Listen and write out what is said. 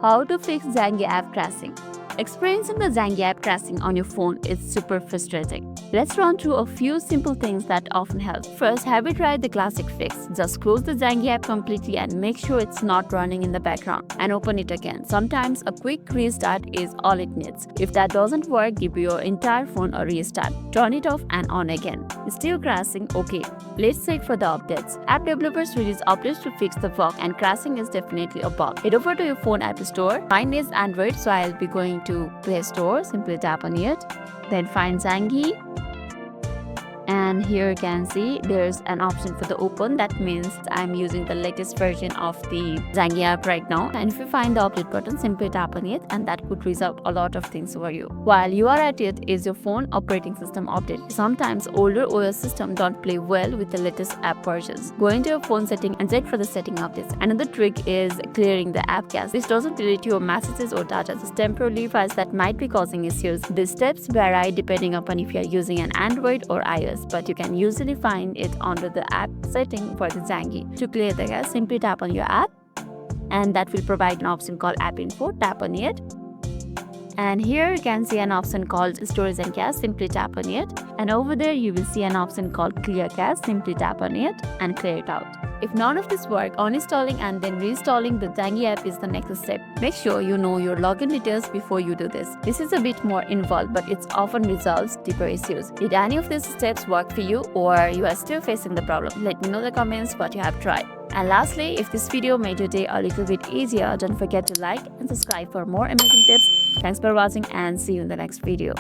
How to fix Zangi App Crashing. Experiencing the Zangi App crashing on your phone is super frustrating. Let's run through a few simple things that often help. First, have you tried the classic fix? Just close the Zangi app completely and make sure it's not running in the background and open it again. Sometimes a quick restart is all it needs. If that doesn't work, give your entire phone a restart. Turn it off and on again. Still crashing? Okay, let's check for the updates. App developers release updates to fix the bug, and crashing is definitely a bug. Head over to your phone app store. Mine is Android, so I'll be going to Play Store. Simply tap on it, then find Zangi, and here you can see there's an option for the open. That means I'm using the latest version of the Zangi app right now, and if you find the update button, simply tap on it, and that could resolve a lot of things for you. While you are at it, is your phone operating system update. Sometimes older OS systems don't play well with the latest app versions. Go into your phone setting and check for the setting updates. Another trick is clearing the app cache. This doesn't delete your messages or data, just temporarily files that might be causing issues. The steps vary depending upon if you are using an Android or iOS, but you can usually find it under the app setting for the Zangi. To clear the cache, simply tap on your app, and that will provide an option called App Info. Tap on it, and here you can see an option called Storage and Cache. Simply tap on it, and over there you will see an option called Clear Cache. Simply tap on it and clear it out. If none of this works, uninstalling and then reinstalling the Zangi app is the next step. Make sure you know your login details before you do this. This is a bit more involved, but it often resolves deeper issues. Did any of these steps work for you, or you are still facing the problem? Let me know in the comments what you have tried. And lastly, if this video made your day a little bit easier, don't forget to like and subscribe for more amazing tips. Thanks for watching, and see you in the next video.